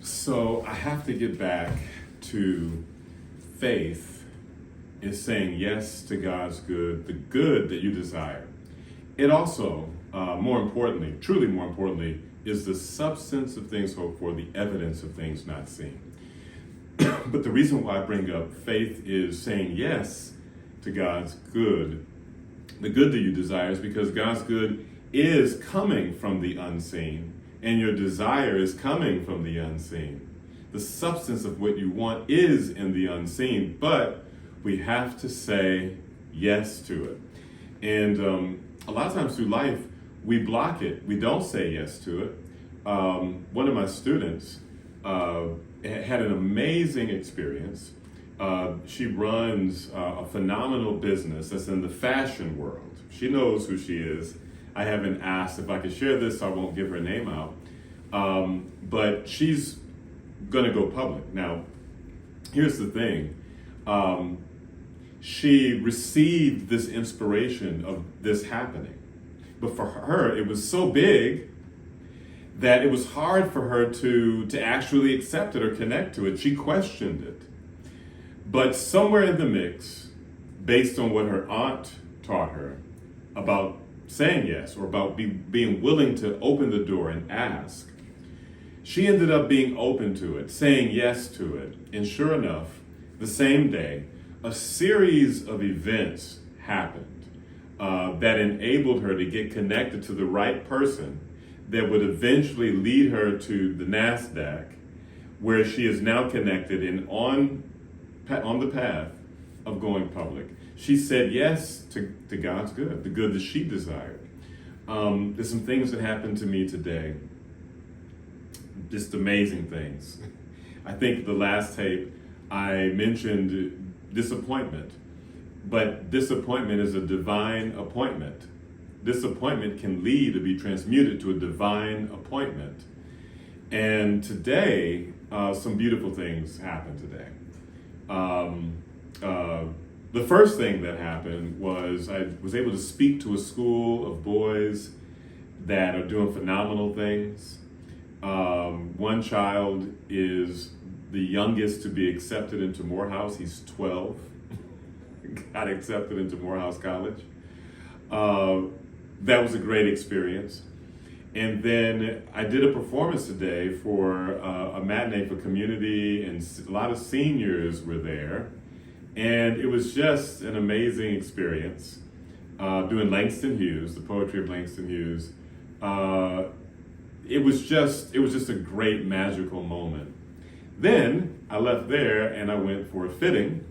So I have to get back to faith is saying yes to God's good, the good that you desire. It also, more importantly, truly more importantly, is the substance of things hoped for, the evidence of things not seen. But the reason why I bring up faith is saying yes to God's good, the good that you desire, is because God's good is coming from the unseen, and your desire is coming from the unseen. The substance of what you want is in the unseen, but we have to say yes to it. And a lot of times through life, we block it. We don't say yes to it. One of my students had an amazing experience. She runs a phenomenal business that's in the fashion world. She knows who she is. I haven't asked if I could share this, so I won't give her name out. But she's going to go public. Now, here's the thing. She received this inspiration of this happening. But for her, it was so big that it was hard for her to actually accept it or connect to it. She questioned it. But somewhere in the mix, based on what her aunt taught her about saying yes or about being willing to open the door and ask, she ended up being open to it, saying yes to it. And sure enough, the same day, a series of events happened that enabled her to get connected to the right person that would eventually lead her to the NASDAQ, where she is now connected and on the path of going public. She said yes to God's good, the good that she desired. There's some things that happened to me today, just amazing things. I think the last tape I mentioned disappointment, but disappointment is a divine appointment. Disappointment can lead to be transmuted to a divine appointment. And today, some beautiful things happened today. The first thing that happened was I was able to speak to a school of boys that are doing phenomenal things. One child is the youngest to be accepted into Morehouse. He's 12, got accepted into Morehouse College. That was a great experience. And then I did a performance today for a matinee for community, and a lot of seniors were there. And it was just an amazing experience doing Langston Hughes, the poetry of Langston Hughes. It was just a great magical moment. Then I left there and I went for a fitting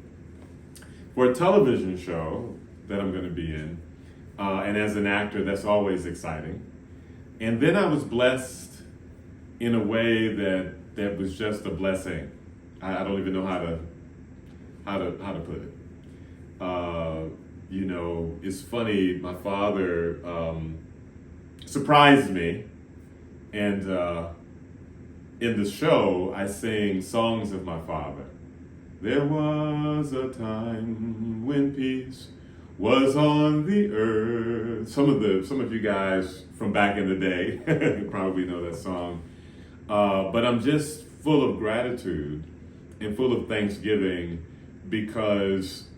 for a television show that I'm going to be in. And as an actor, that's always exciting. And then I was blessed in a way that was just a blessing. I don't even know how to put it. It's funny. My father surprised me, and in the show, I sing songs of my father. There was a time when peace was on the earth. Some of you guys from back in the day probably know that song. But I'm just full of gratitude and full of thanksgiving because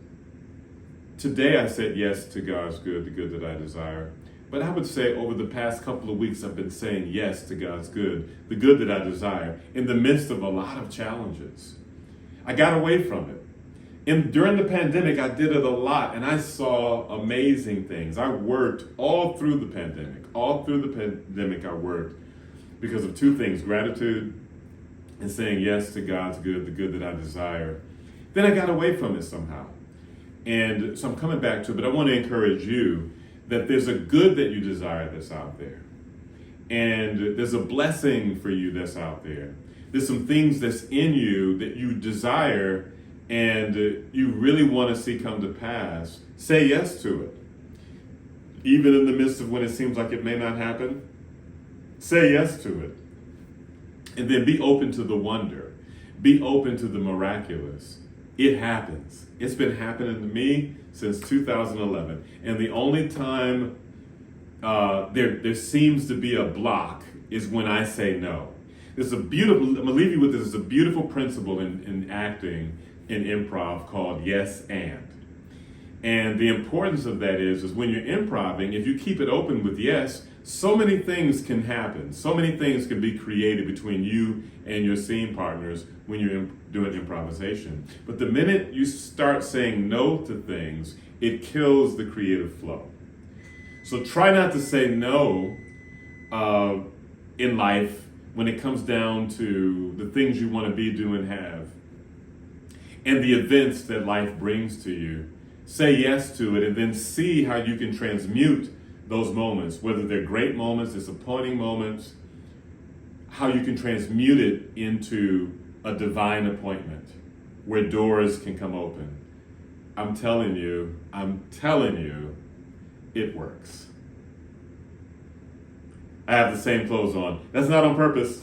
today I said yes to God's good, the good that I desire. But I would say over the past couple of weeks, I've been saying yes to God's good, the good that I desire, in the midst of a lot of challenges. I got away from it. During the pandemic, I did it a lot, and I saw amazing things. I worked all through the pandemic. All through the pandemic, I worked because of two things: gratitude and saying yes to God's good, the good that I desire. Then I got away from it somehow. And so I'm coming back to it, but I want to encourage you that there's a good that you desire that's out there. And there's a blessing for you that's out there. There's some things that's in you that you desire and you really want to see come to pass. Say yes to it. Even in the midst of when it seems like it may not happen, say yes to it. And then be open to the wonder. Be open to the miraculous. It happens. It's been happening to me since 2011. And the only time there seems to be a block is when I say no. There's a beautiful, I'm gonna leave you with this, there's a beautiful principle in acting, in improv called yes and. And the importance of that is when you're improving, if you keep it open with yes, so many things can happen. So many things can be created between you and your scene partners when you're doing improvisation. But the minute you start saying no to things, it kills the creative flow. So try not to say no in life when it comes down to the things you want to be, do, and have, and the events that life brings to you. Say yes to it and then see how you can transmute those moments, whether they're great moments, disappointing moments, how you can transmute it into a divine appointment where doors can come open. I'm telling you, it works. I have the same clothes on. That's not on purpose.